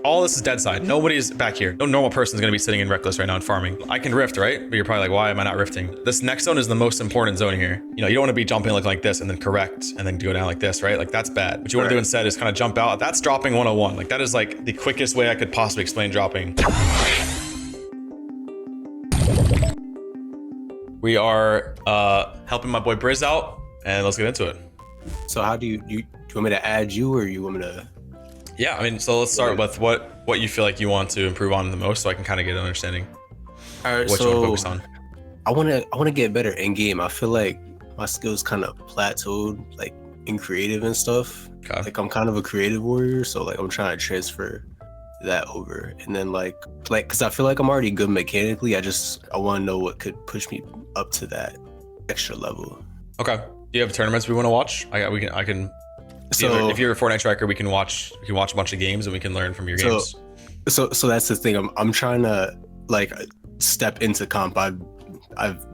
all this is dead side. Nobody's back here. No normal person's gonna be sitting in reckless right now and farming. I can rift, right? But you're probably like, why am I not rifting? This next zone is the most important zone here. You know, you don't want to be jumping like this and then correct and then go down like this, right? Like that's bad. What you want to do instead is kind of jump out. That's dropping 101. Like that is like the quickest way I could possibly explain dropping. We are helping my boy Briz out, and let's get into it. So how do you want me to add you, or you want me to? Yeah, I mean, so let's start with what you feel like you want to improve on the most, so I can kind of get an understanding. All right, what you want to focus on. I want to get better in game. I feel like my skills kind of plateaued, like in creative and stuff. Okay. Like I'm kind of a creative warrior, so like I'm trying to transfer that over, and then like because I feel like I'm already good mechanically. I want to know what could push me up to that extra level. Okay. Do you have tournaments we want to watch? I can. So if you're a Fortnite tracker, we can watch a bunch of games and we can learn from your games. So that's the thing. I'm trying to like step into comp. I've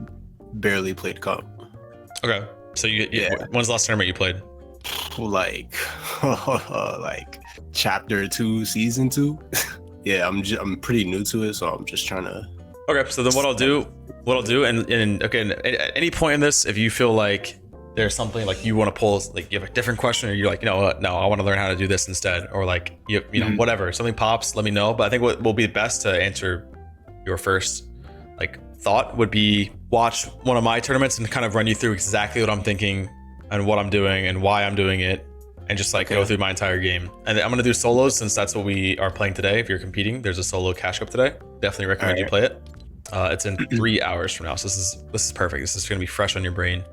barely played comp. Okay. So when's the last tournament you played? Like like chapter 2, season 2. Yeah, I'm pretty new to it, so I'm just trying to. Okay. So then what I'll do, and okay, at any point in this, if you feel like there's something like you want to pull, like you have a different question, or you're like, you know what, no, I want to learn how to do this instead, or like you know whatever, something pops, let me know. But I think what will be best to answer your first like thought would be watch one of my tournaments and kind of run you through exactly what I'm thinking and what I'm doing and why I'm doing it, and just like go through my entire game. And I'm gonna do solos since that's what we are playing today. If you're competing, there's a solo cash cup today. Definitely recommend you play it. It's in 3 hours from now, so this is perfect. This is gonna be fresh on your brain.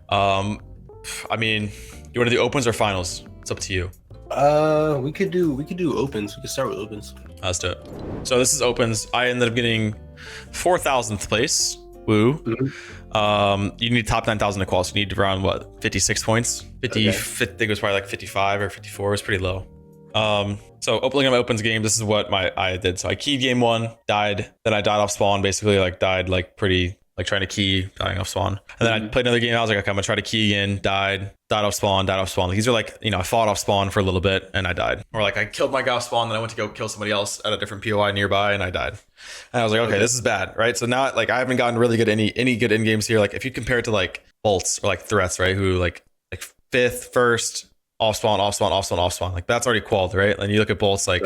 I mean, you want to do opens or finals? It's up to you. We could do opens. We could start with opens. Let's do it. So this is opens. I ended up getting 4,000th place. Woo. You need top 9,000 to qualify. So you need around what, 56 points? 50. I think it was probably like 55 or 54. It was pretty low. So opening my opens game, this is what I did. So I keyed game 1, died. Then I died off spawn. Basically, like died like pretty. Like trying to key, dying off spawn. And then I played another game. I was like, okay, I'm gonna try to key again. Died off spawn, died off spawn. Like, these are like, you know, I fought off spawn for a little bit and I died. Or like I killed my guy off spawn, then I went to go kill somebody else at a different POI nearby and I died. And I was like, okay, this is bad, right? So now like I haven't gotten really good any good in games here. Like if you compare it to like bolts or like threats, right? Who like 5th, 1st, off spawn, off spawn, off spawn, off spawn. Like that's already qualled, right? And you look at bolts like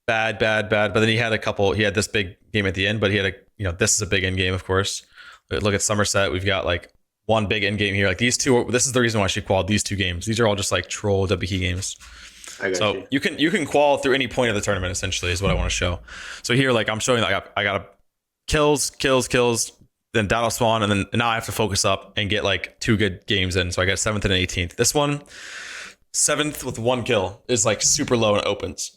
bad. But then he had this big game at the end, but he had this is a big end game, of course. Look at Somerset. We've got like one big end game here. Like these two, this is the reason why she qualled these 2 games. These are all just like troll WK games. So you can qual through any point of the tournament, essentially, is what I want to show. So here, like I'm showing, like I got kills, then down off spawn, and then now I have to focus up and get like 2 good games in. So I got 7th and 18th. This one, 7th with 1 kill is like super low and it opens.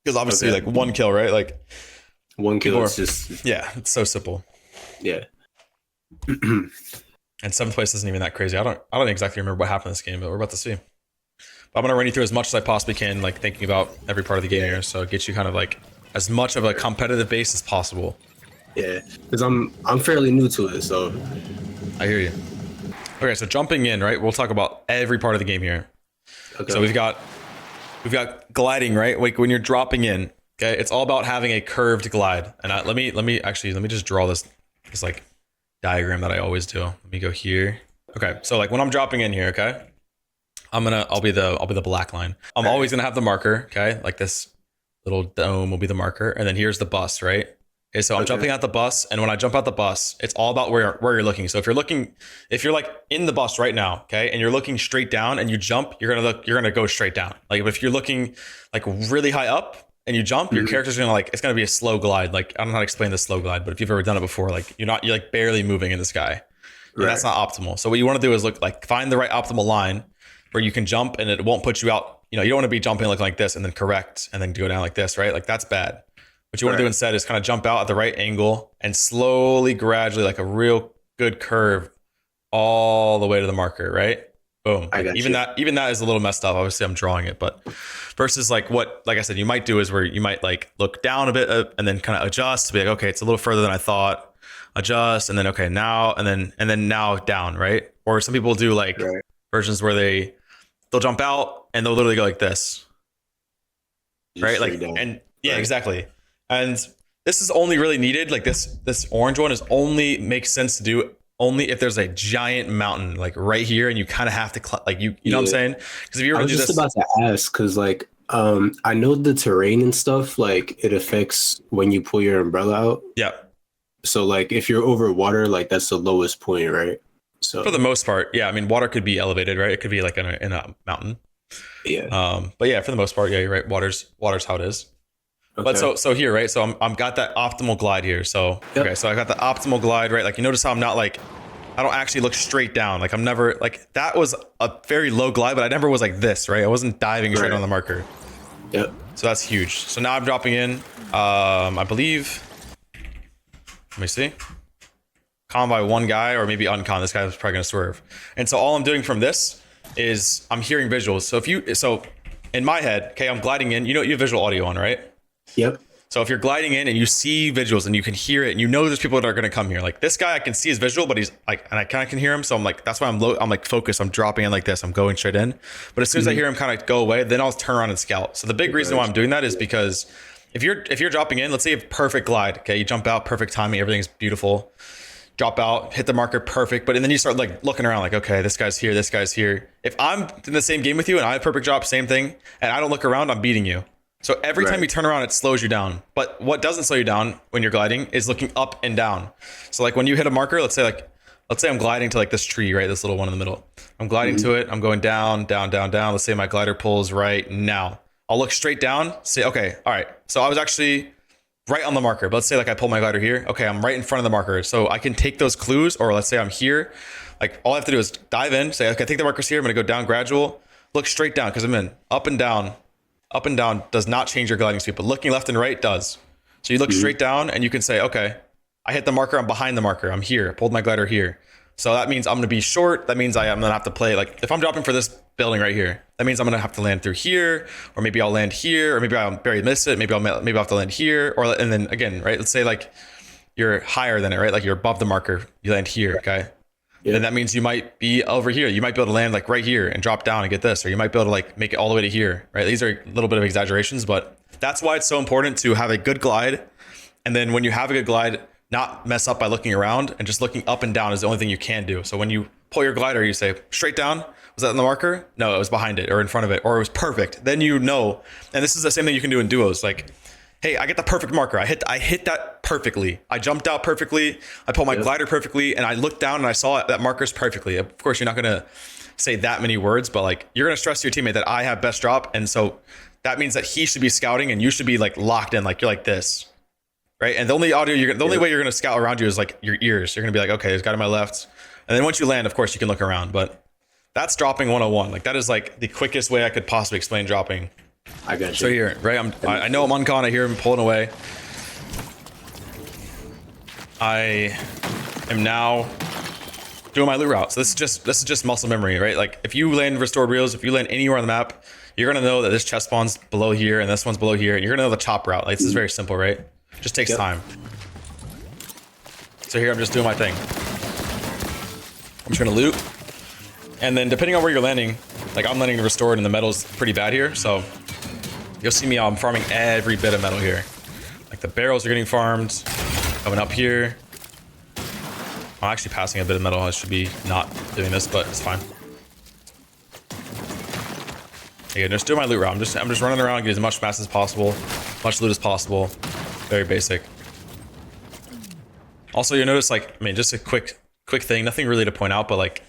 Because obviously like 1 kill, right? Like 1 kill is just it's so simple. Yeah. And 7th place isn't even that crazy. I don't exactly remember what happened in this game, but we're about to see. But I'm gonna run you through as much as I possibly can, like thinking about every part of the game here, so it gets you kind of like as much of a competitive base as possible. Yeah, because I'm fairly new to it, so I hear you. Okay, so jumping in, right? We'll talk about every part of the game here. Okay. So we've got gliding, right? Like when you're dropping in, okay, it's all about having a curved glide. And let me just draw this like diagram that I always do. Let me go here. Okay, so like when I'm dropping in here, okay, I'll be the black line. I'm always gonna have the marker, okay, like this little dome will be the marker, and then here's the bus, right? Okay, so I'm jumping out the bus, and when I jump out the bus, it's all about where you're looking. So if you're like in the bus right now, okay, and you're looking straight down and you jump, you're gonna go straight down. Like if you're looking like really high up and you jump, your character's gonna it's gonna be a slow glide. Like I don't know how to explain the slow glide, but if you've ever done it before, like you're like barely moving in the sky. And that's not optimal. So what you want to do is find the right optimal line where you can jump and it won't put you out. You don't want to be jumping like this and then correct and then go down like this, right? Like that's bad. What you want to do instead is kind of jump out at the right angle and slowly, gradually, like a real good curve all the way to the marker, right? Boom. Even that is a little messed up. Obviously, I'm drawing it, but versus like I said, you might do is where you might like look down a bit and then kind of adjust to be like, okay, it's a little further than I thought. Adjust and then okay now and then now down, right? Or some people do like versions where they'll jump out and they'll literally go like this. Just right? straight Like, down. and yeah, Right. exactly. And this is only really needed. Like this orange one is only makes sense to do only if there's a giant mountain like right here, and you kind of have to like you know what I'm Yeah. saying? Because if you were I to was do just this, about to ask because like I know the terrain and stuff like it affects when you pull your umbrella out. yeah, So like if you're over water, like that's the lowest point, right? for the So most part, yeah. I mean, water could be elevated, right? It could be like in a mountain. yeah. But yeah, for the most part, yeah, you're right. Water's how it is. But Okay. so here, right? So I'm got that optimal glide here. So Yep. okay, so I got the optimal glide, right? Like you notice how I'm not like I don't actually look straight down. Like I'm never like that was a very low glide, but I never was like this, right? I wasn't diving straight Right. on the marker. Yep. So that's huge. So now I'm dropping in. I believe. Let me see. Con by one guy, or maybe uncon. This guy's probably gonna swerve. And so all I'm doing from this is I'm hearing visuals. So in my head, okay, I'm gliding in. You know you have visual audio on, right? Yep. So if you're gliding in and you see visuals and you can hear it, and you know there's people that are going to come here. Like this guy, I can see his visual, but he's like, and I kind of can hear him. So I'm like, that's why I'm low. I'm like focused. I'm dropping in like this. I'm going straight in. But as soon as I hear him kind of go away, then I'll turn around and scout. So the big reason why I'm doing that is because if you're dropping in, let's say you have perfect glide. Okay, you jump out, perfect timing, everything's beautiful. Drop out, hit the marker, perfect. But and then you start like looking around, like, okay, this guy's here, this guy's here. If I'm in the same game with you and I have perfect drop, same thing, and I don't look around, I'm beating you. So every time Right. you turn around, it slows you down. But what doesn't slow you down when you're gliding is looking up and down. So like when you hit a marker, let's say I'm gliding to like this tree, right? This little one in the middle. I'm gliding to it. I'm going down, down, down, down. Let's say my glider pulls right now. I'll look straight down, say, okay, all right. So I was actually right on the marker. But let's say like I pull my glider here. Okay, I'm right in front of the marker. So I can take those clues, or let's say I'm here. Like all I have to do is dive in, say, okay, I think the marker's here. I'm gonna go down gradual, look straight down because I'm in. Up and down. Up and down does not change your gliding speed, but looking left and right does. So you look straight down and you can say, okay, I hit the marker, I'm behind the marker, I'm here, pulled my glider here. So that means I'm gonna be short. That means I'm gonna have to play, like if I'm dropping for this building right here, that means I'm gonna have to land through here, or maybe I'll land here, or maybe I'll barely miss it, maybe I'll have to land here, or and then again, right? Let's say like you're higher than it, right? Like you're above the marker, you land here, okay? Yeah. Then that means you might be over here. You might be able to land like right here and drop down and get this, or you might be able to like make it all the way to here, right? These are a little bit of exaggerations, but that's why it's so important to have a good glide. And then when you have a good glide, not mess up by looking around, and just looking up and down is the only thing you can do. So when you pull your glider, you say straight down. Was that in the marker? No, it was behind it or in front of it, or it was perfect. Then you know, and this is the same thing you can do in duos. Like, hey, I get the perfect marker. I hit that perfectly. I jumped out perfectly. I pulled my glider perfectly, and I looked down and I saw that marker's perfectly. Of course, you're not gonna say that many words, but like you're gonna stress to your teammate that I have best drop, and so that means that he should be scouting and you should be like locked in, like you're like this, right? And the only way you're gonna scout around you is like your ears. You're gonna be like, okay, there's a guy to my left, and then once you land, of course, you can look around. But that's dropping 101. Like that is like the quickest way I could possibly explain dropping. I got you. So here, right? I know I'm uncon. I hear him pulling away. I am now doing my loot route. So this is just muscle memory, right? Like if you land restored reels, if you land anywhere on the map, you're gonna know that this chest spawn's below here and this one's below here, and you're gonna know the chop route. Like this is very simple, right? Just takes time. So here I'm just doing my thing. I'm just gonna loot, and then depending on where you're landing, like I'm landing restored and the metal's pretty bad here, so you'll see me, I'm farming every bit of metal here. Like the barrels are getting farmed, coming up here. I'm actually passing a bit of metal. I should be not doing this, but it's fine. Again, just doing my loot route. I'm just running around, getting as much mass as possible, much loot as possible. Very basic. Also, you'll notice, like, I mean, just a quick thing, nothing really to point out, but like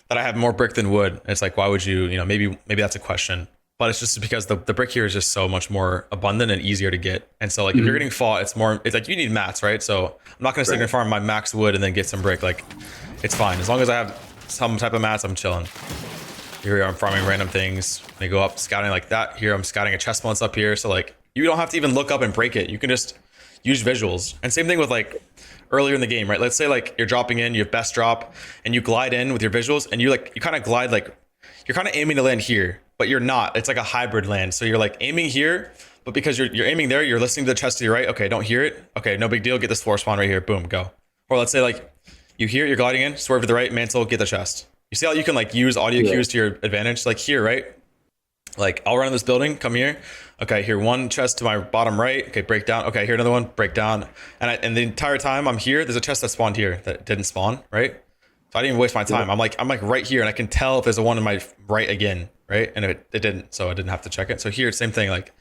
that I have more brick than wood. It's like, why would you know, maybe that's a question. But it's just because the brick here is just so much more abundant and easier to get. And so like if you're getting fought, it's like you need mats, right? So I'm not gonna sit here and farm my max wood and then get some brick. Like it's fine. As long as I have some type of mats, I'm chilling. Here I'm farming random things. They go up scouting like that. Here I'm scouting a chest once up here. So like you don't have to even look up and break it. You can just use visuals. And same thing with like earlier in the game, right? Let's say like you're dropping in, you have best drop, and you glide in with your visuals, and you kind of glide, like you're kind of aiming to land here, but you're not. It's like a hybrid land. So you're like aiming here, but because you're aiming there, you're listening to the chest to your right. Okay, don't hear it. Okay, no big deal. Get this floor spawn right here. Boom, go. Or let's say like you hear it, you're gliding in, swerve to the right, mantle, get the chest. You see how you can like use audio cues to your advantage? Like here, right? Like I'll run in this building, come here. Okay, here one chest to my bottom right. Okay, break down. Okay, here another one, break down. And the entire time I'm here, there's a chest that spawned here that didn't spawn, right? So I didn't even waste my time. I'm like right here, and I can tell if there's a one in my right again, right? And it didn't, so I didn't have to check it. So here, same thing. Like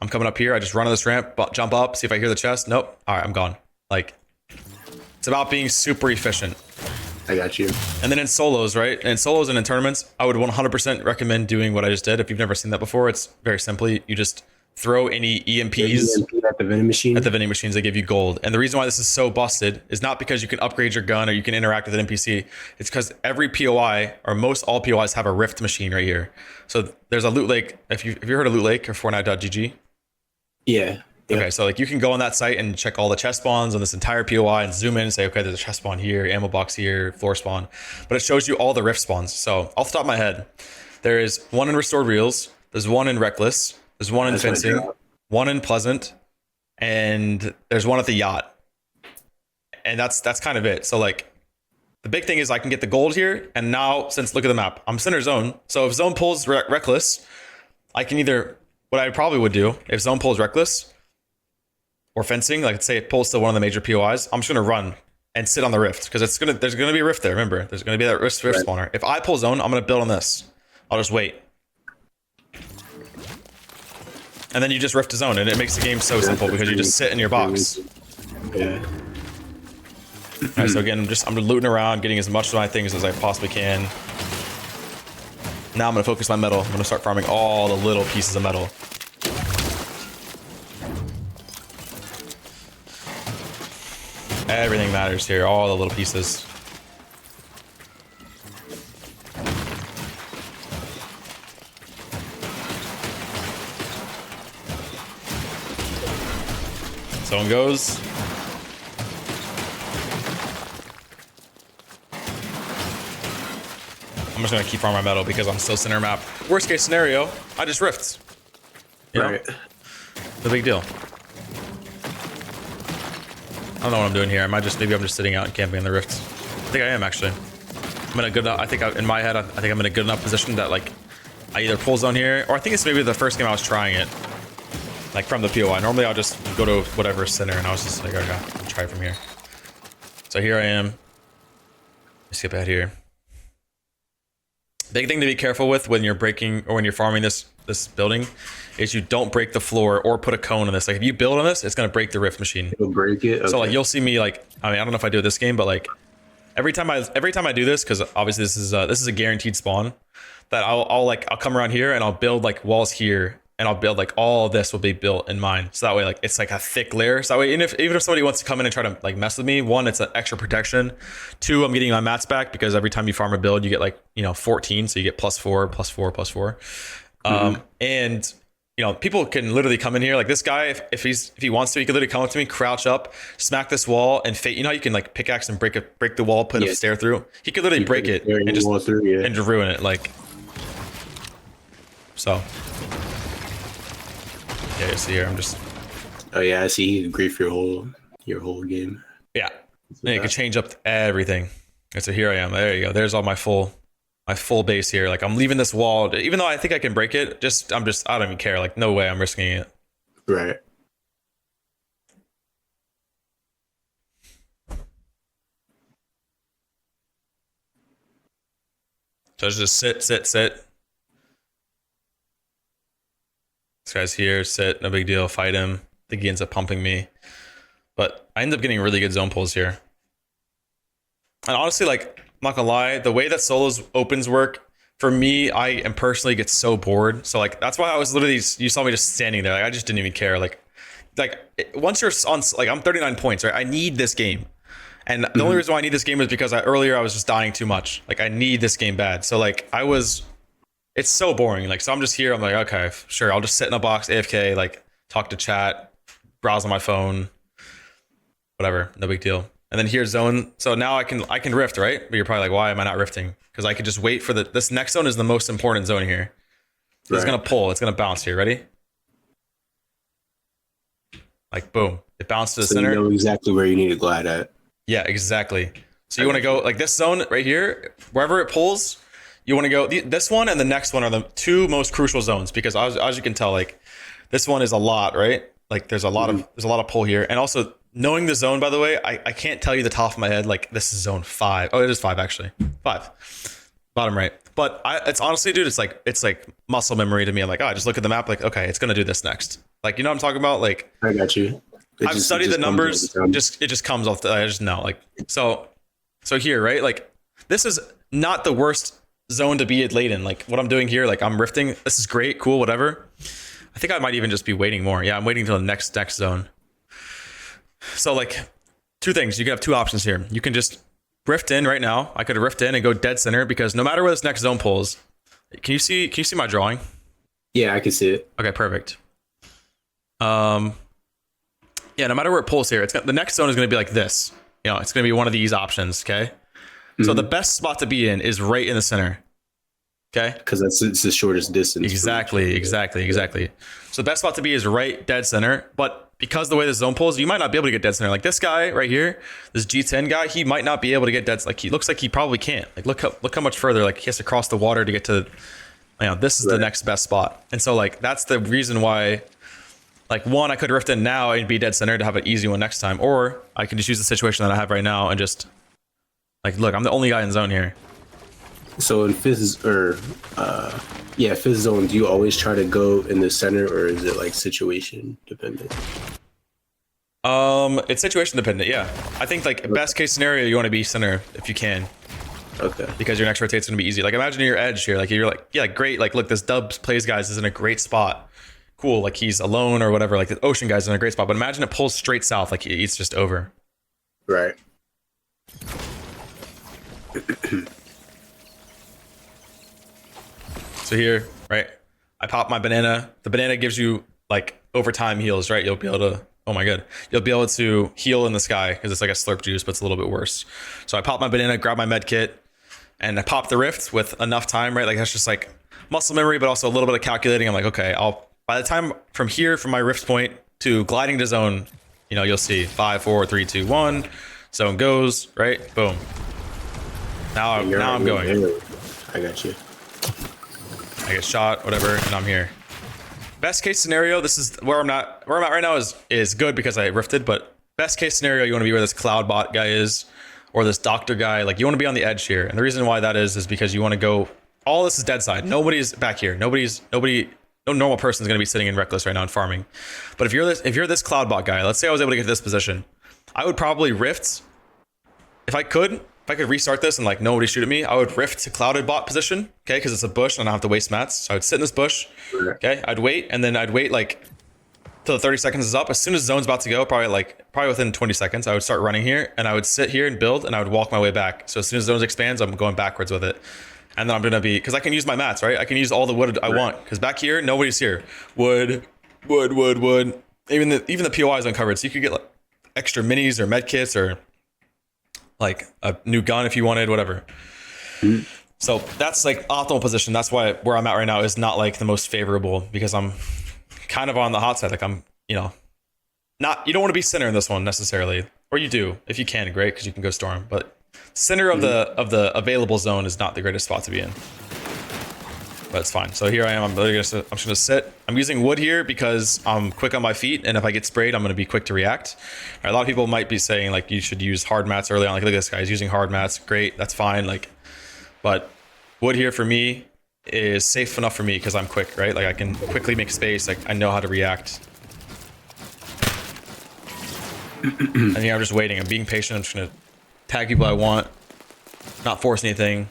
I'm coming up here, I just run on this ramp, jump up, see if I hear the chest. Nope. All right, I'm gone. Like it's about being super efficient. I got you. And then in solos, right? In solos and in tournaments, I would 100% recommend doing what I just did. If you've never seen that before, it's very simply, you just throw any EMPs at the vending machine. at the vending machines. They give you gold. And the reason why this is so busted is not because you can upgrade your gun or you can interact with an NPC. It's because every POI, or most all POIs, have a rift machine right here. So there's a loot lake. If you heard of loot lake or Fortnite.gg? Yeah. Okay, so like you can go on that site and check all the chest spawns on this entire POI and zoom in and say, okay, there's a chest spawn here, ammo box here, floor spawn. But it shows you all the rift spawns. So off the top of my head, there is one in restored reels, there's one in reckless, there's one in fencing, one in pleasant, and there's one at the yacht. And that's kind of it. So like the big thing is I can get the gold here, and now since look at the map, I'm center zone. So if zone pulls reckless, I can either, what I probably would do if zone pulls reckless or fencing, like say it pulls to one of the major POIs, I'm just gonna run and sit on the rift because there's gonna be a rift there. Remember, there's gonna be that rift spawner. If I pull zone, I'm gonna build on this. I'll just wait, and then you just rift a zone, and it makes the game so simple because you just sit in your box. Yeah. All right, so again, I'm looting around, getting as much of my things as I possibly can. Now I'm gonna focus on metal. I'm gonna start farming all the little pieces of metal. Everything matters here, all the little pieces. Zone goes. I'm just gonna keep farming my metal because I'm still center map. Worst case scenario, I just rift. You know? No big deal. I don't know what I'm doing here. Maybe I'm just sitting out and camping in the rifts. I think I am actually. I'm in a good enough, in my head, I think I'm in a good enough position that like I either pull zone here, or I think it's maybe the first game I was trying it, like from the POI. Normally I'll just go to whatever center, and I was just like, okay, I'll try from here. So here I am. Skip ahead here. Big thing to be careful with when you're breaking or when you're farming this building is you don't break the floor or put a cone on this. Like if you build on this, it's gonna break the rift machine. It'll break it. Okay. So like you'll see me like, I don't know if I do it this game, but like every time I do this, because obviously this is a guaranteed spawn, that I'll come around here and I'll build like walls here, and I'll build like all of this will be built in mine. So that way like it's like a thick layer. So that way even if somebody wants to come in and try to like mess with me, one, it's an extra protection. Two, I'm getting my mats back because every time you farm a build, you get like 14, so you get +4, +4, +4. And people can literally come in here like this guy, if he wants to, he could literally come up to me, crouch up, smack this wall, and fate. How you can like pickaxe and break the wall, put a stair through. He could literally break it and just and just ruin it. Like so. Yeah, you see here, I'm just. Oh yeah, I see. You grief your whole game. Yeah, and you can change up everything. And so here I am. There you go. There's all my full base here. Like I'm leaving this wall, even though I think I can break it. I don't even care. Like no way, I'm risking it. Right. So just sit. This guy's here, sit, no big deal, fight him. I think he ends up pumping me. But I end up getting really good zone pulls here. And honestly, like, I'm not gonna lie, the way that solos opens work, for me, I am personally get so bored. So like, that's why I was literally, you saw me just standing there. Like, I just didn't even care. Like once you're on, like I'm 39 points, right? I need this game. And the only reason why I need this game is because earlier I was just dying too much. Like I need this game bad. So like it's so boring. Like, so I'm just here. I'm like, okay, sure. I'll just sit in a box, AFK, like talk to chat, browse on my phone, whatever. No big deal. And then here's zone. So now I can rift, right? But you're probably like, why am I not rifting? Because I could just wait for this next zone is the most important zone here. Right. It's going to pull. It's going to bounce here. Ready? Like, boom. It bounced to the center. You know exactly where you need to glide at. Yeah, exactly. So you want to go like this zone right here, wherever it pulls, you want to go this one and the next one are the two most crucial zones because as you can tell, like this one is a lot, right? Like there's a lot of pull here, and also knowing the zone. By the way, I can't tell you the top of my head. Like this is zone 5. Oh, it is 5 actually. 5, bottom right. But it's honestly, dude, it's like muscle memory to me. I'm like, oh, I just look at the map, like, okay, it's gonna do this next. Like, you know what I'm talking about? Like, I got you. I've studied the numbers. It just comes off. I just know. Like, so here, right? Like, this is not the worst zone to be late in. Like, what I'm doing here, like, I'm rifting. This is great, cool, whatever. I think I might even just be waiting more. Yeah, I'm waiting till the next zone. So, like, two things. You can have two options here. You can just rift in right now. I could rift in and go dead center because no matter where this next zone pulls, can you see my drawing? Yeah, I can see it. Okay, perfect. Yeah, no matter where it pulls here, the next zone is going to be like this. You know, it's going to be one of these options. Okay. So the best spot to be in is right in the center. Okay. Because it's the shortest distance. Exactly. So the best spot to be is right dead center. But because the way the zone pulls, you might not be able to get dead center. Like this guy right here, this G10 guy, he might not be able to get dead. Like he looks like he probably can't. Like look how much further. Like he has to cross the water to get to. You know, this is the next best spot. And so like that's the reason why. Like one, I could rift in now and be dead center to have an easy one next time, or I can just use the situation that I have right now and just like look. I'm the only guy in zone here. So in fifth zone, do you always try to go in the center, or is it like situation dependent? It's situation dependent. Yeah, I think like best case scenario, you want to be center if you can. Okay. Because your next rotate's gonna be easy. Like imagine your edge here. Like you're like, yeah, great. Like look, this Dubs plays guys is in a great spot. Cool. Like he's alone or whatever. Like the ocean guy's in a great spot. But imagine it pulls straight south. Like it's just over. Right. So here, right, I pop my banana. The banana gives you like overtime heals, right? You'll be able to, oh my god, you'll be able to heal in the sky because it's like a slurp juice, but it's a little bit worse. So I pop my banana, grab my med kit, and I pop the rift with enough time, right? Like that's just like muscle memory, but also a little bit of calculating. I'm like, okay, by the time from here, from my rift point to gliding to zone, you know, you'll see 5, 4, 3, 2, 1. Zone goes, right? Boom. Now I'm going. I got you. I get shot, whatever, and I'm here. Best case scenario, this is where I'm at right now is good because I rifted, but best case scenario, you want to be where this cloud bot guy is or this doctor guy. Like you want to be on the edge here. And the reason why that is because you want to go, all this is dead side. Nobody's back here. No normal person is going to be sitting in reckless right now and farming. But if you're this cloud bot guy, let's say I was able to get to this position, I would probably rift. If I could restart this and like nobody shoot at me, I would rift to clouded bot position, okay? Because it's a bush and I don't have to waste mats. So I would sit in this bush, okay? I'd wait and then I'd wait like till the 30 seconds is up. As soon as zone's about to go, probably within 20 seconds, I would start running here and I would sit here and build and I would walk my way back. So as soon as zones expands, I'm going backwards with it. And then I'm gonna be, because I can use my mats, right? I can use all the wood I want. Because back here, nobody's here. Wood. Even the POI is uncovered, so you could get like extra minis or med kits or like a new gun if you wanted, whatever. So that's like optimal position. That's why where I'm at right now is not like the most favorable because I'm kind of on the hot side. Like I'm, you know, you don't want to be center in this one necessarily, or you do if you can, great, because you can go storm. But center of the available zone is not the greatest spot to be in. But it's fine. So here I am. I'm just gonna sit. I'm using wood here because I'm quick on my feet, and if I get sprayed, I'm gonna be quick to react. A lot of people might be saying like you should use hard mats early on. Like look at this guy, he's using hard mats. Great, that's fine. Like, but wood here for me is safe enough for me because I'm quick, right? Like I can quickly make space. Like I know how to react. And here I'm just waiting. I'm being patient. I'm just gonna tag people I want, not force anything.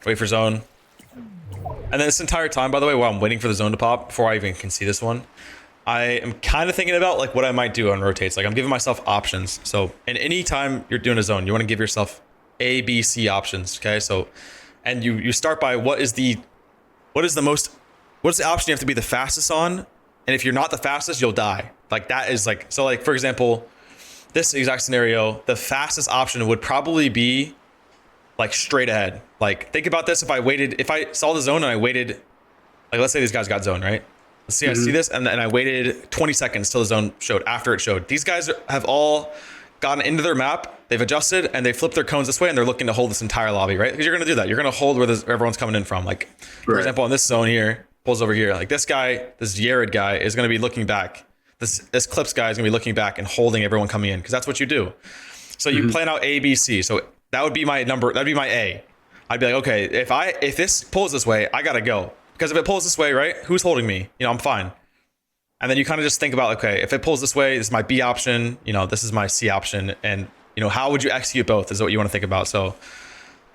Wait for zone. And then this entire time, by the way, while I'm waiting for the zone to pop, before I even can see this one, I am kind of thinking about like what I might do on rotates. Like I'm giving myself options. So in any time you're doing a zone, you want to give yourself A, B, C options. Okay. So, and you start by what is the option you have to be the fastest on? And if you're not the fastest, you'll die. Like that is like, so like, for example, this exact scenario, the fastest option would probably be like straight ahead. Like think about this. If I saw the zone and I waited, like let's say these guys got zone, right? Let's see, I see this and I waited 20 seconds till the zone showed after it showed. These guys have all gotten into their map they've adjusted and they flip their cones this way and they're looking to hold this entire lobby, right? Because you're going to do that. You're going to hold where everyone's coming in from. Like, for example, in this zone here, pulls over here. Like this guy, this Yared guy is going to be looking back. This Clips guy is going to be looking back and holding everyone coming in because that's what you do. So you plan out A, B, C. So that would be my number. That'd be my A. I'd be like, okay, if this pulls this way, I got to go. Because if it pulls this way, right, who's holding me? You know, I'm fine. And then you kind of just think about, okay, if it pulls this way, this is my B option, you know, this is my C option. And, you know, how would you execute both is what you want to think about. So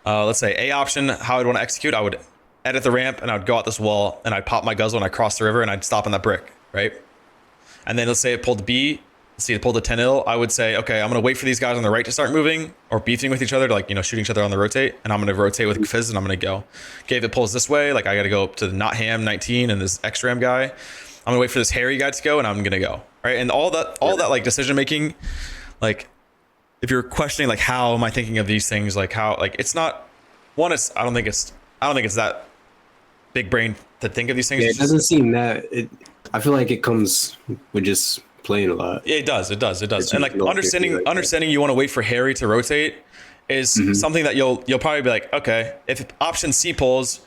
let's say A option, how I'd want to execute, I would edit the ramp and I would go out this wall and I'd pop my guzzle and I'd cross the river and I'd stop on that brick, right? And then let's say it pulled B, let's see, it pulled a 10-0. I would say, okay, I'm going to wait for these guys on the right to start moving or beefing with each other to, like, you know, shooting each other on the rotate. And I'm going to rotate with Fizz and I'm going to go. Okay, if it pulls this way, like I got to go up to the Not Ham 19 and this X-Ram guy. I'm gonna wait for this hairy guy to go and I'm gonna go, right? And all that like decision making, like if you're questioning like how am I thinking of these things, like how, like it's not one, it's I don't think it's that big brain to think of these things. Yeah, it doesn't seem that I feel like it comes with just playing a lot. It does. And like understanding you want to wait for Harry to rotate is something that you'll probably be like, okay, if option C pulls,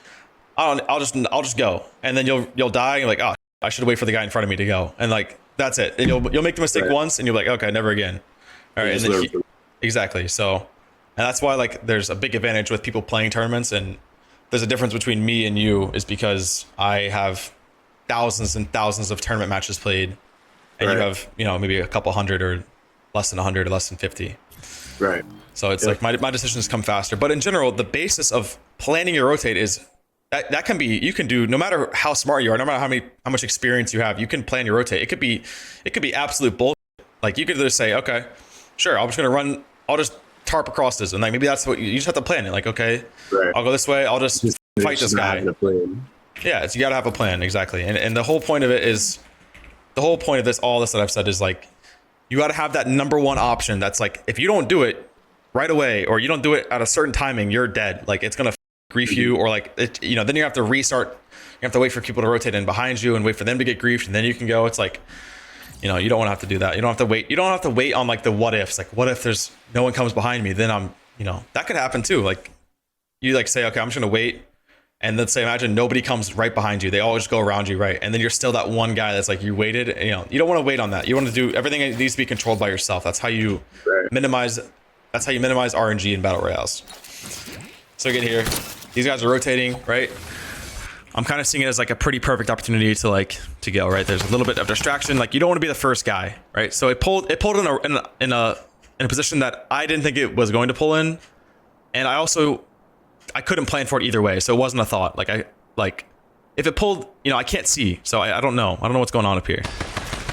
I'll just go, and then you'll die. And you're like, oh, I should wait for the guy in front of me to go, and like that's it. And you'll make the mistake once, and you're like, okay, never again. All right, and then exactly. So, and that's why like there's a big advantage with people playing tournaments, and there's a difference between me and you is because I have thousands and thousands of tournament matches played, and you have, you know, maybe a couple hundred or less than 100 or less than 50. Right. So it's like my decisions come faster. But in general, the basis of planning your rotate is that can be, you can do, no matter how smart you are, no matter how much experience you have, you can plan your rotate. It could be absolute bullshit. Like you could just say, okay, sure, I'm just gonna run, I'll just tarp across this, and like maybe that's what you just have to plan it. Like, okay, I'll go this way, I'll just fight this guy. Yeah, it's, you gotta have a plan, exactly. And the whole point of it is, the whole point of this, all this that I've said is like, you gotta have that number one option. That's like, if you don't do it right away, or you don't do it at a certain timing, you're dead. Like it's gonna grief you, or like it, you know, then you have to restart. You have to wait for people to rotate in behind you and wait for them to get griefed, and then you can go. It's like, you know, you don't want to have to do that. You don't have to wait. You don't have to wait on like the what ifs. Like, what if there's no one comes behind me? Then I'm, you know, that could happen too. Like you like say, okay, I'm just gonna wait, and then say, imagine nobody comes right behind you. They all just go around you, right? And then you're still that one guy that's like, you waited. And, you know, you don't want to wait on that. You want to do everything. It needs to be controlled by yourself. That's how you minimize. That's how you minimize RNG in battle royales. So again here, these guys are rotating, right? I'm kind of seeing it as like a pretty perfect opportunity to go, right? There's a little bit of distraction. Like you don't want to be the first guy, right? So it pulled in a position that I didn't think it was going to pull in, and I couldn't plan for it either way. So it wasn't a thought. Like if it pulled, you know, I can't see, so I don't know. I don't know what's going on up here,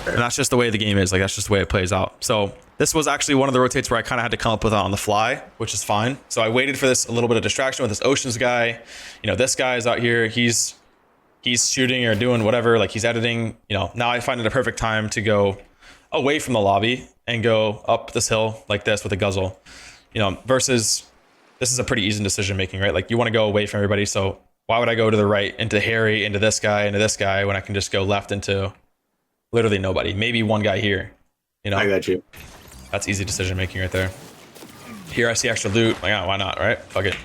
and that's just the way the game is. Like that's just the way it plays out. So this was actually one of the rotates where I kind of had to come up with it on the fly, which is fine. So I waited for this, a little bit of distraction with this Oceans guy. You know, this guy is out here. He's shooting or doing whatever. Like he's editing. You know, now I find it a perfect time to go away from the lobby and go up this hill like this with a guzzle. You know, versus this is a pretty easy decision making, right? Like you want to go away from everybody. So why would I go to the right into Harry, into this guy when I can just go left into literally nobody? Maybe one guy here. You know, I got you. That's easy decision making right there. Here I see extra loot. Like, oh, why not, right? Fuck it.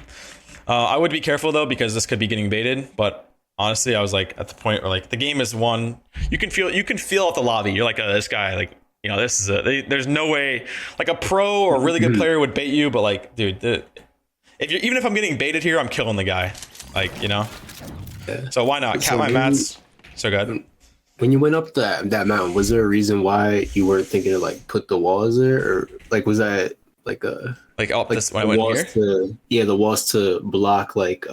I would be careful though, because this could be getting baited. But honestly, I was like at the point where like the game is won. You can feel out the lobby. You're like, oh, this guy, like, you know, this is there's no way like a pro or a really good player would bait you. But like, dude, even if I'm getting baited here, I'm killing the guy. Like, you know. Yeah. So why not? Cap my mats. So good. When you went up that mountain, was there a reason why you weren't thinking to like put the walls there, or like was that like a up this when I went here? The walls to block like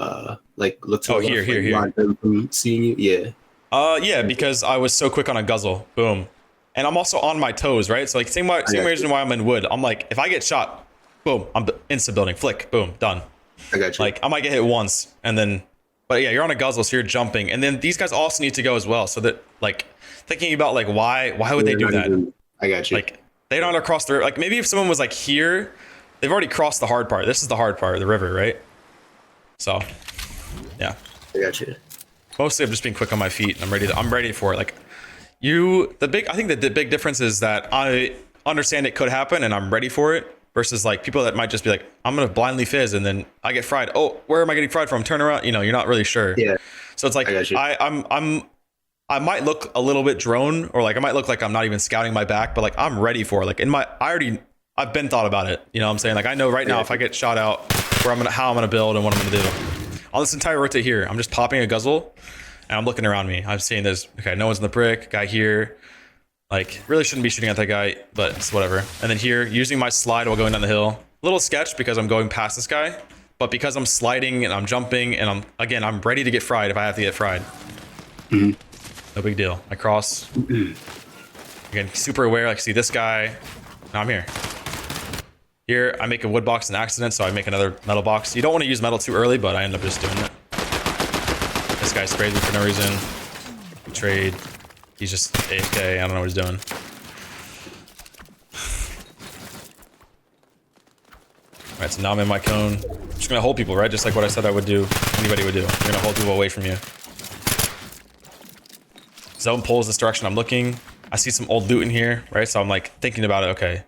look to here them from seeing you. Yeah, because I was so quick on a guzzle, boom, and I'm also on my toes, right? So like same reason why I'm in wood. I'm like, if I get shot, boom, I'm insta building, flick, boom, done. I got you. Like I might get hit once, and then. But yeah, you're on a guzzle, so you're jumping, and then these guys also need to go as well. So that like thinking about like why would they do that? I got you. Like they don't cross the, like maybe if someone was like here, they've already crossed the hard part. This is the hard part, the river, right? So yeah, I got you. Mostly I'm just being quick on my feet, and I'm ready for it. Like I think that the big difference is that I understand it could happen, and I'm ready for it. versus like people that might just be like, I'm gonna blindly fizz and then I get fried. Oh, where am I getting fried from? Turn around. You know, you're not really sure. Yeah. So it's like I might look a little bit drone, or like I might look like I'm not even scouting my back, but like I'm ready for it. Like I've been thought about it. You know what I'm saying? Like I know right now if I get shot out, how I'm gonna build and what I'm gonna do. On this entire rotate here, I'm just popping a guzzle and I'm looking around me. I'm seeing this, okay, no one's in the brick, guy here. Like really shouldn't be shooting at that guy, but it's whatever. And then here, using my slide while going down the hill. Little sketch because I'm going past this guy, but because I'm sliding and I'm jumping and I'm ready to get fried if I have to get fried. No big deal. I cross. Again, super aware. Like, see this guy. Now I'm here. Here, I make a wood box an accident, so I make another metal box. You don't want to use metal too early, but I end up just doing it. This guy sprayed me for no reason. Trade. He's just AFK. I don't know what he's doing. Alright, so now I'm in my cone. I'm just gonna hold people, right? Just like what I said I would do. Anybody would do. You're gonna hold people away from you. Zone pulls this direction I'm looking. I see some old loot in here, right? So I'm like thinking about it. Okay,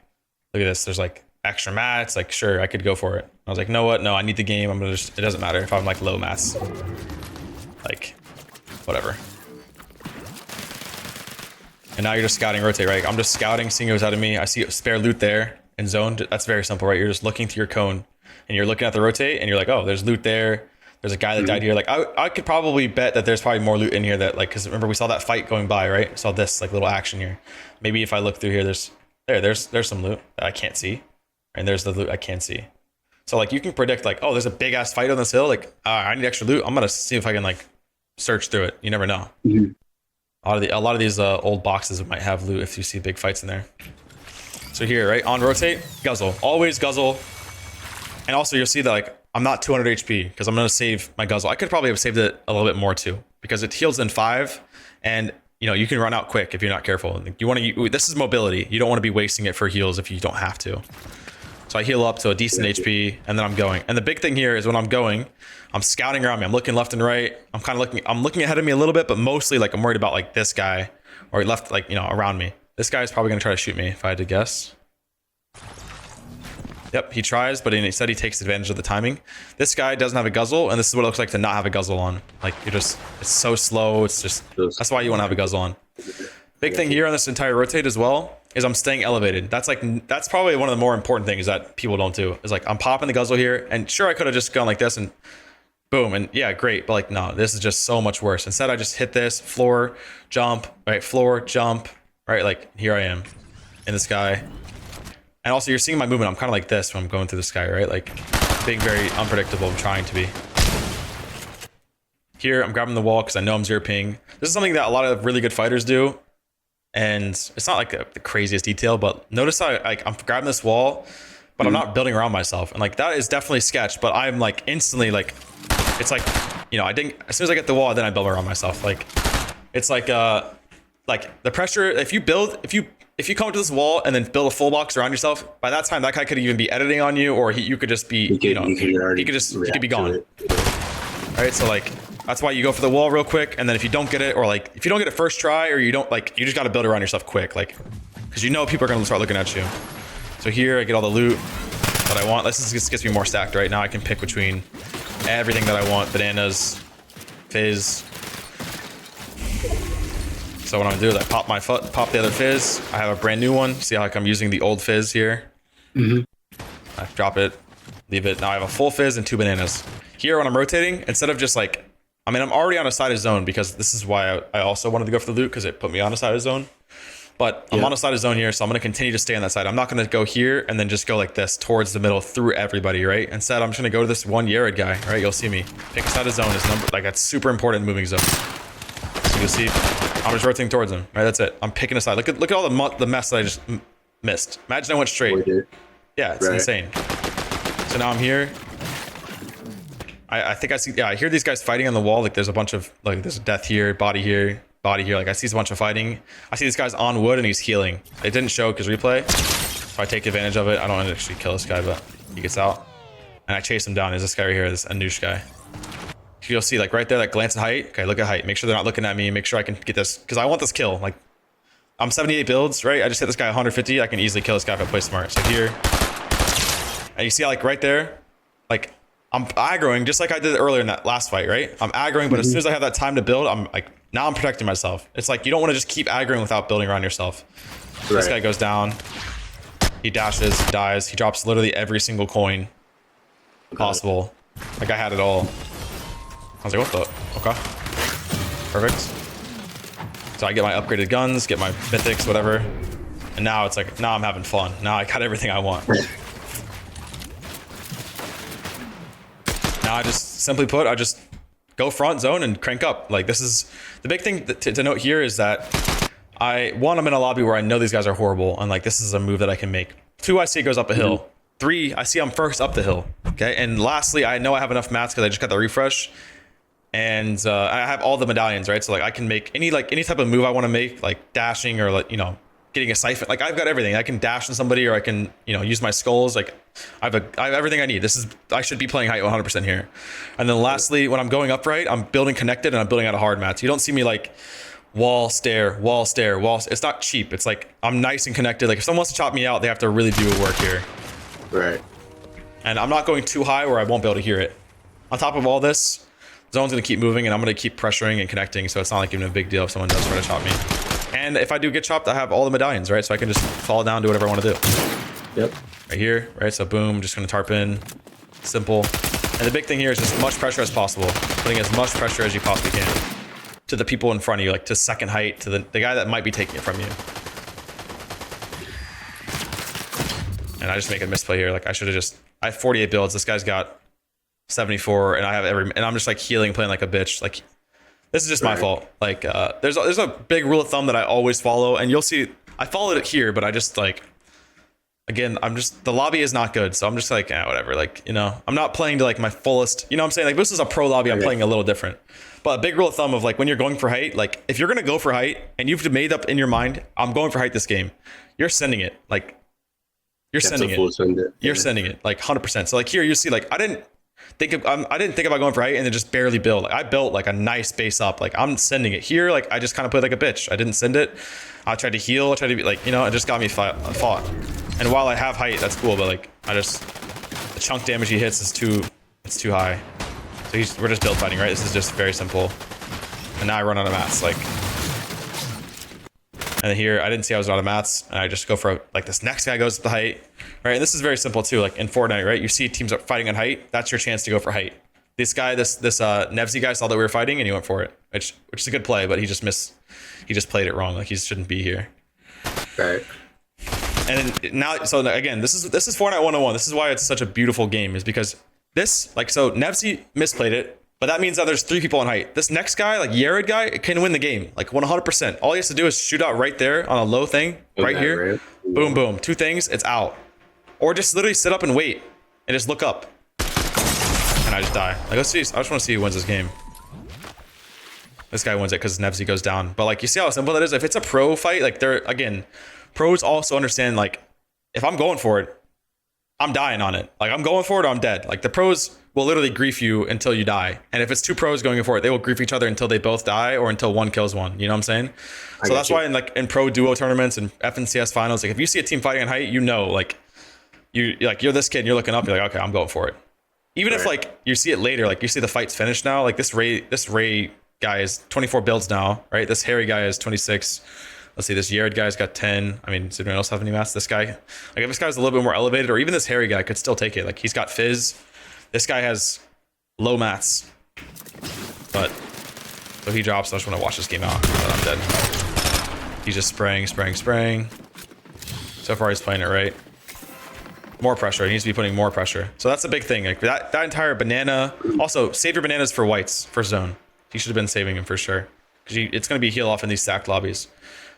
look at this. There's like extra mats. Like, sure, I could go for it. I was like, no, what? No, I need the game. I'm gonna just, it doesn't matter if I'm like low mats. Like, whatever. And now you're just scouting rotate, right? I'm just scouting, seeing who's out of me. I see spare loot there in zone. That's very simple, right? You're just looking through your cone and you're looking at the rotate and you're like, oh, there's loot there. There's a guy that died here. Like I could probably bet that there's probably more loot in here that like, cause remember we saw that fight going by, right? We saw this like little action here. Maybe if I look through here, there's some loot that I can't see. And there's the loot I can see. So like you can predict like, oh, there's a big ass fight on this hill. Like I need extra loot. I'm going to see if I can like search through it. You never know. A lot of these old boxes might have loot if you see big fights in there. So here, right on rotate, guzzle, always guzzle. And also you'll see that like, I'm not 200 HP because I'm going to save my guzzle. I could probably have saved it a little bit more too because it heals in 5 and you know, you can run out quick if you're not careful. You want to, this is mobility. You don't want to be wasting it for heals if you don't have to. So I heal up to a decent HP and then I'm going. And the big thing here is when I'm going, I'm scouting around me. I'm looking left and right. I'm looking ahead of me a little bit, but mostly like I'm worried about like this guy or left, like, you know, around me. This guy is probably going to try to shoot me if I had to guess. Yep, he tries, but he said he takes advantage of the timing. This guy doesn't have a guzzle, and this is what it looks like to not have a guzzle on. Like, it's so slow. It's just, that's why you want to have a guzzle on. Big thing here on this entire rotate as well is I'm staying elevated. That's probably one of the more important things that people don't do. Is like, I'm popping the guzzle here, and sure, I could have just gone like this and boom, and yeah, great. But like, no, this is just so much worse. Instead, I just hit this, floor, jump, right, floor, jump, right, like, here I am in the sky. And also you're seeing my movement. I'm kind of like this when I'm going through the sky, right? Like being very unpredictable. I'm trying to be. Here, I'm grabbing the wall because I know I'm 0 ping. This is something that a lot of really good fighters do. And it's not like the craziest detail, but notice how I'm grabbing this wall, but I'm not building around myself. And like, that is definitely sketch, but I'm like instantly like, it's like, you know, as soon as I get the wall, then I build around myself. Like, it's like the pressure, if you come to this wall and then build a full box around yourself, by that time that guy could even be editing on you, or you could just be, he could be gone. All right, so like that's why you go for the wall real quick, and then if you don't get it, or like if you don't get it first try, or you don't like, you just got to build around yourself quick, like because you know people are gonna start looking at you. So here I get all the loot that I want. This just gets me more stacked. Right now I can pick between everything that I want: bananas, fizz. So what I'm gonna do is I pop the other fizz. I have a brand new one. See how like I'm using the old fizz here? I drop it, leave it. Now I have a full fizz and 2 bananas. Here when I'm rotating, instead of just like, I mean, I'm already on a side of zone because this is why I also wanted to go for the loot because it put me on a side of zone. But I'm on a side of zone here, so I'm gonna continue to stay on that side. I'm not gonna go here and then just go like this towards the middle through everybody, right? Instead, I'm just gonna go to this one Yared guy, right? You'll see me. Pick a side of zone is like that's super important in moving zone. So you'll see, I'm just rotating towards him, right? That's it. I'm picking a side. Look at all the mess that I just missed. Imagine I went straight. Yeah, it's insane. So now I'm here. I think I see, yeah, I hear these guys fighting on the wall. Like there's a bunch of, like there's a death here, body here, body here. Like I see a bunch of fighting. I see this guy's on wood and he's healing. It didn't show because replay. So I take advantage of it. I don't actually kill this guy, but he gets out. And I chase him down. There's this guy right here, this Anoush guy. You'll see like right there, that glance at height. Okay, look at height. Make sure they're not looking at me. Make sure I can get this, because I want this kill. Like I'm 78 builds, right? I just hit this guy 150. I can easily kill this guy if I play smart. So here, And you see like right there, like I'm aggroing just like I did earlier in that last fight, right? I'm aggroing, but as soon as I have that time to build, I'm like, now I'm protecting myself. It's like you don't want to just keep aggroing without building around yourself. So this guy goes down. He dashes, dies. He drops literally every single coin possible. Like I had it all. I was like, what the? Okay. Perfect. So I get my upgraded guns, get my mythics, whatever. And now it's like, now I'm having fun. Now I got everything I want. Now I just, simply put, I just go front zone and crank up. Like this is, the big thing to note here is that I'm in a lobby where I know these guys are horrible. And like, this is a move that I can make. 2, I see it goes up a hill. 3, I see I'm first up the hill. Okay. And lastly, I know I have enough mats because I just got the refresh. And I have all the medallions, right? So like I can make any type of move I want to make, like dashing or like, you know, getting a siphon. Like I've got everything. I can dash on somebody, or I can, you know, use my skulls. Like I have everything I need. I should be playing height 100% here. And then lastly, when I'm going upright, I'm building connected and I'm building out of hard mats. You don't see me like wall, stair, wall, stair, wall. It's not cheap. It's like I'm nice and connected. Like if someone wants to chop me out, they have to really do work here. Right. And I'm not going too high where I won't be able to hear it. On top of all this, zone's going to keep moving and I'm going to keep pressuring and connecting. So it's not like even a big deal if someone does try to chop me. And if I do get chopped, I have all the medallions, right? So I can just fall down, do whatever I want to do. Yep. Right here, right? So boom, just going to tarp in. Simple. And the big thing here is just as much pressure as possible. Putting as much pressure as you possibly can to the people in front of you, like to second height, to the guy that might be taking it from you. And I just make a misplay here. Like I should have I have 48 builds. This guy's got 74 and I have and I'm just like healing, playing like a bitch. Like this is just my fault. Like there's a big rule of thumb that I always follow, and you'll see I followed it here, but I just like, again, the lobby is not good. So I'm just like, whatever. Like, you know, I'm not playing to like my fullest, you know what I'm saying? Like this is a pro lobby. I'm playing a little different, but a big rule of thumb of like, when you're going for height, like if you're going to go for height and you've made up in your mind, I'm going for height this game, you're sending it. Like you're sending it. You're sending it like 100%. So like here you see, like, I didn't think about going for height and then just barely build. Like I built like a nice base up. Like I'm sending it here. Like I just kind of played like a bitch. I didn't send it. I tried to heal. I tried to be like, you know, it just got me fought. And while I have height, that's cool. But like, the chunk damage he hits is it's too high. So we're just build fighting, right? This is just very simple. And now I run out of mats. Like, and then here, I didn't see I was out of mats. And I just go for like this next guy goes to the height, right? And this is very simple too. Like in Fortnite, right? You see teams are fighting on height. That's your chance to go for height. This guy, this Nevsy guy saw that we were fighting and he went for it, which is a good play, but he just missed. He just played it wrong. Like he shouldn't be here. Right. And now, so again, this is Fortnite 101. This is why it's such a beautiful game, is because this, like, so Nevsy misplayed it, but that means that there's 3 people on height. This next guy, like Yared guy, can win the game, like 100%. All he has to do is shoot out right there on a low thing, right here. Right? Boom, boom. 2 things, it's out. Or just literally sit up and wait and just look up. And I just die. Like, let's see. I just want to see who wins this game. This guy wins it because Nevsy goes down. But like, you see how simple that is? If it's a pro fight, like again, pros also understand, like, if I'm going for it, I'm dying on it. Like, I'm going for it or I'm dead. Like, the pros will literally grief you until you die. And if it's 2 pros going for it, they will grief each other until they both die or until one kills one. You know what I'm saying? So that's why in pro duo tournaments and FNCS finals, like, if you see a team fighting on height, you know, like, you're this kid and you're looking up, you're like, okay, I'm going for it. Even if like you see it later, like you see the fight's finished now, like this Ray guy is 24 builds now, right? This Harry guy is 26. Let's see, this Yared guy's got 10. I mean, does anyone else have any mats? This guy, like if this guy's a little bit more elevated, or even this Harry guy could still take it. Like he's got fizz. This guy has low mats, but so he drops. I just want to watch this game out. But I'm dead. He's just spraying. So far he's playing it right. More pressure. He needs to be putting more pressure. So that's a big thing. Like that entire banana. Also, save your bananas for whites, for zone. He should have been saving him for sure, because it's going to be heal off in these stacked lobbies.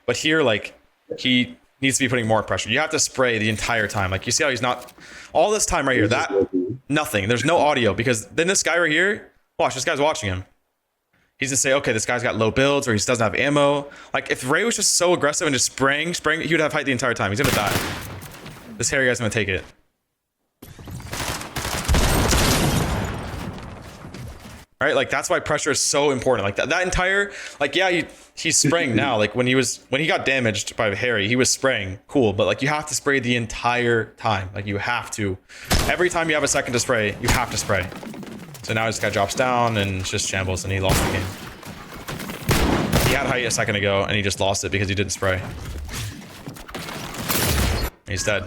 But here, like, he needs to be putting more pressure. You have to spray the entire time. Like, you see how he's not all this time right here. That nothing. There's no audio, because then this guy right here, watch, this guy's watching him. He's just say, okay, this guy's got low builds, or he doesn't have ammo. Like, if Ray was just so aggressive and just spraying, he would have height the entire time. He's gonna die. This Harry guy's gonna take it. right? Like that's why pressure is so important. Like that entire, like, yeah, he's spraying now. Like when he got damaged by Harry, he was spraying, cool. But like you have to spray the entire time. Like you have to, every time you have a second to spray, you have to spray. So now this guy drops down and it's just shambles, and he lost the game. He had height a second ago and he just lost it because he didn't spray. He's dead.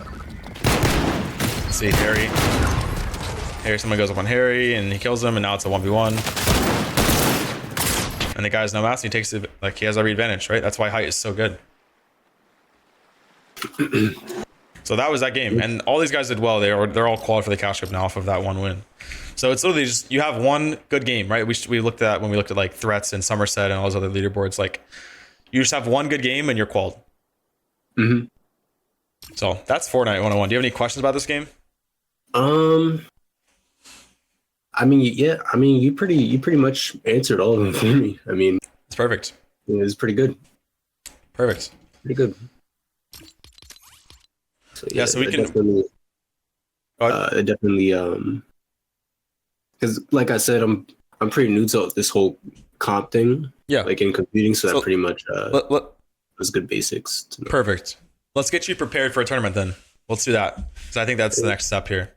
Let's see, Harry, someone goes up on Harry and he kills him, and now it's a 1v1. And the guy's no mass, and he takes it, like he has every advantage, right? That's why height is so good. So that was that game, and all these guys did well. They're all qualified for the cash cup now off of that one win. So it's literally just, you have one good game, right? We looked at, when we looked at like threats and Somerset and all those other leaderboards, like you just have one good game and you're qualified. Mm-hmm. So that's Fortnite 101. Do you have any questions about this game? I mean, yeah. I mean, you pretty much answered all of them for me. I mean, it's perfect. It was pretty good. Perfect. Pretty good. So yeah, so we can definitely because like I said, I'm pretty new to this whole comp thing. Yeah. Like in computing, so that pretty much was good basics. Perfect. Let's get you prepared for a tournament then. Let's do that. So I think that's the next step here.